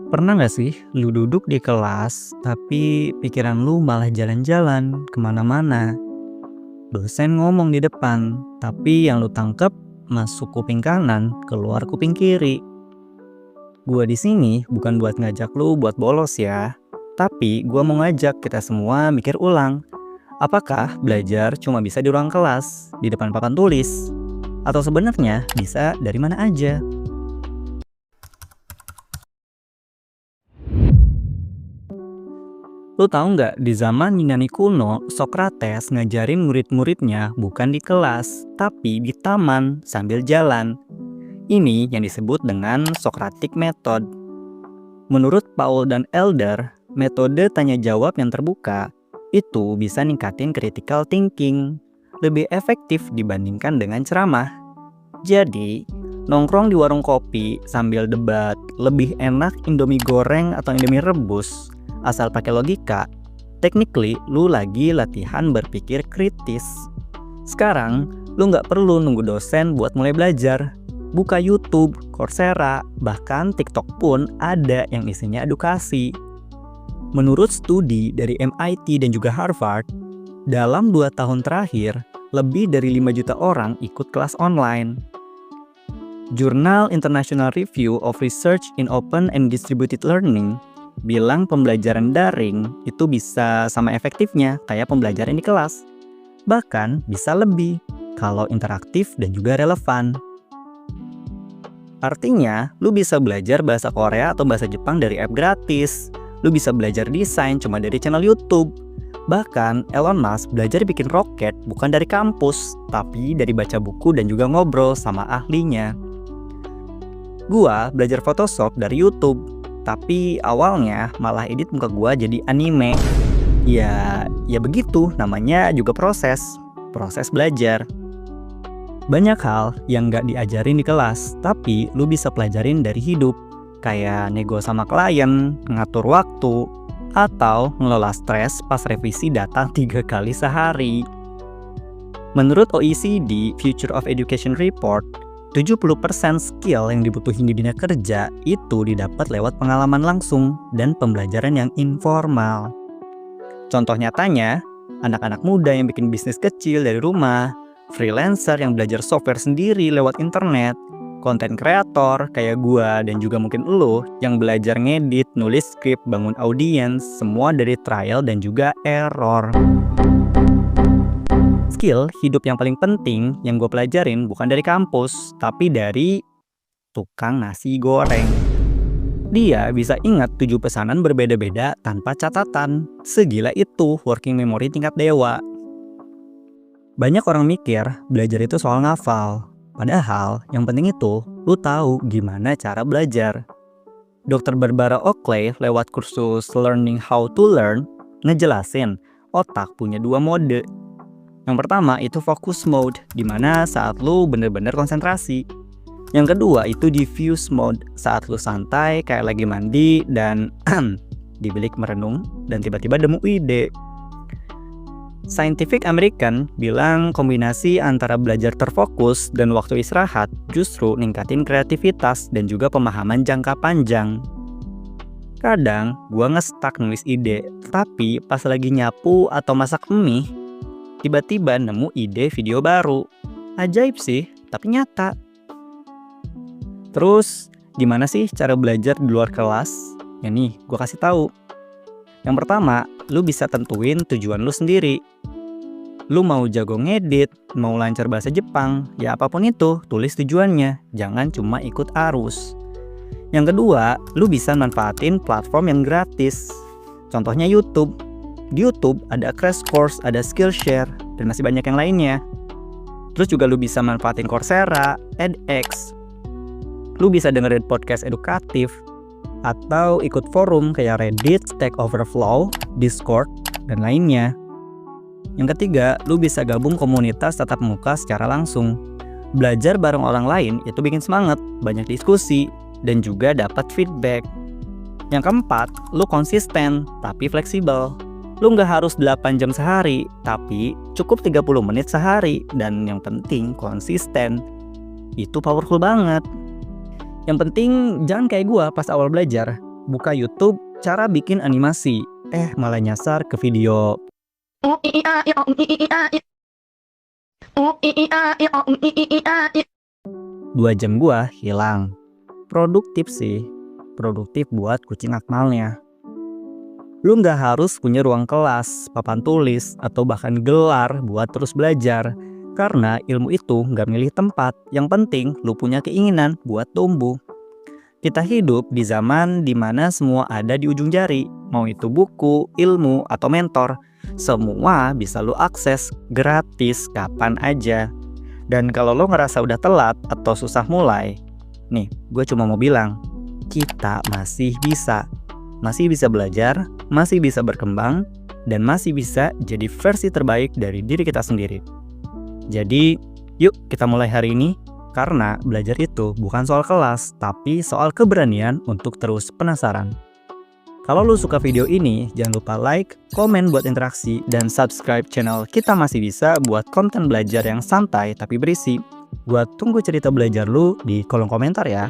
Pernah gak sih lu duduk di kelas, tapi pikiran lu malah jalan-jalan kemana-mana? Dosen ngomong di depan, tapi yang lu tangkep masuk kuping kanan, keluar kuping kiri. Gua di sini bukan buat ngajak lu buat bolos ya, tapi gua mau ngajak kita semua mikir ulang. Apakah belajar cuma bisa di ruang kelas, di depan papan tulis? Atau sebenarnya bisa dari mana aja? Lu tahu nggak, di zaman Yunani kuno, Socrates ngajarin murid-muridnya bukan di kelas, tapi di taman sambil jalan. Ini yang disebut dengan Socratic Method. Menurut Paul dan Elder, metode tanya jawab yang terbuka itu bisa ningkatin critical thinking, lebih efektif dibandingkan dengan ceramah. Jadi, nongkrong di warung kopi sambil debat lebih enak Indomie goreng atau Indomie rebus. Asal pakai logika, technically lu lagi latihan berpikir kritis. Sekarang, lu nggak perlu nunggu dosen buat mulai belajar. Buka YouTube, Coursera, bahkan TikTok pun ada yang isinya edukasi. Menurut studi dari MIT dan juga Harvard, dalam 2 tahun terakhir, lebih dari 5 juta orang ikut kelas online. Jurnal International Review of Research in Open and Distributed Learning bilang pembelajaran daring itu bisa sama efektifnya kayak pembelajaran di kelas. Bahkan bisa lebih kalau interaktif dan juga relevan. Artinya, lu bisa belajar bahasa Korea atau bahasa Jepang dari app gratis. Lu bisa belajar desain cuma dari channel YouTube. Bahkan Elon Musk belajar bikin roket bukan dari kampus, tapi dari baca buku dan juga ngobrol sama ahlinya. Gua belajar Photoshop dari YouTube. Tapi awalnya malah edit muka gua jadi anime. Ya begitu, namanya juga proses belajar. Banyak hal yang gak diajarin di kelas, tapi lu bisa pelajarin dari hidup. Kayak nego sama klien, ngatur waktu, atau ngelola stres pas revisi data 3 kali sehari. Menurut OECD Future of Education Report, 70% skill yang dibutuhin di dunia kerja itu didapat lewat pengalaman langsung dan pembelajaran yang informal. Contoh nyatanya, anak-anak muda yang bikin bisnis kecil dari rumah, freelancer yang belajar software sendiri lewat internet, konten kreator kayak gua dan juga mungkin lo yang belajar ngedit, nulis skrip, bangun audiens, semua dari trial dan juga error. Skill hidup yang paling penting yang gue pelajarin bukan dari kampus, tapi dari tukang nasi goreng. Dia bisa ingat 7 pesanan berbeda-beda tanpa catatan. Segila itu working memory tingkat dewa. Banyak orang mikir belajar itu soal ngafal. Padahal yang penting itu lu tahu gimana cara belajar. Dr. Barbara Oakley lewat kursus Learning How to Learn ngejelasin otak punya 2 mode. Yang pertama itu focus mode, dimana saat lu bener-bener konsentrasi. Yang kedua itu diffuse mode, saat lu santai kayak lagi mandi dan di bilik merenung dan tiba-tiba nemu ide. Scientific American bilang kombinasi antara belajar terfokus dan waktu istirahat justru ningkatin kreativitas dan juga pemahaman jangka panjang. Kadang gua nge-stuck nulis ide, tapi pas lagi nyapu atau masak mie, tiba-tiba nemu ide video baru. Ajaib sih, tapi nyata. Terus, gimana sih cara belajar di luar kelas? Ya nih, gue kasih tahu. Yang pertama, lu bisa tentuin tujuan lu sendiri. Lu mau jago ngedit, mau lancar bahasa Jepang, ya apapun itu, tulis tujuannya. Jangan cuma ikut arus. Yang kedua, lu bisa manfaatin platform yang gratis. Contohnya YouTube. Di YouTube ada crash course, ada Skillshare, dan masih banyak yang lainnya. Terus juga lu bisa manfaatin Coursera, edX. Lu bisa dengerin podcast edukatif, atau ikut forum kayak Reddit, Stack Overflow, Discord, dan lainnya. Yang ketiga, lu bisa gabung komunitas tatap muka secara langsung. Belajar bareng orang lain itu bikin semangat, banyak diskusi, dan juga dapat feedback. Yang keempat, lu konsisten, tapi fleksibel. Lu nggak harus 8 jam sehari, tapi cukup 30 menit sehari. Dan yang penting konsisten. Itu powerful banget. Yang penting jangan kayak gua pas awal belajar. buka YouTube cara bikin animasi, malah nyasar ke video. 2 jam gua hilang. Produktif sih, produktif buat kucing akmalnya. Lu nggak harus punya ruang kelas, papan tulis, atau bahkan gelar buat terus belajar. Karena ilmu itu nggak milih tempat, yang penting lu punya keinginan buat tumbuh. Kita hidup di zaman dimana semua ada di ujung jari, mau itu buku, ilmu, atau mentor. Semua bisa lu akses gratis kapan aja. Dan kalau lo ngerasa udah telat atau susah mulai, nih gue cuma mau bilang, kita masih bisa belajar, masih bisa berkembang, dan masih bisa jadi versi terbaik dari diri kita sendiri. Jadi yuk kita mulai hari ini, karena belajar itu bukan soal kelas, tapi soal keberanian untuk terus penasaran. Kalau lu suka video ini, jangan lupa like, komen buat interaksi, dan subscribe channel Kita Masih Bisa buat konten belajar yang santai tapi berisi. Gua tunggu cerita belajar lu di kolom komentar ya.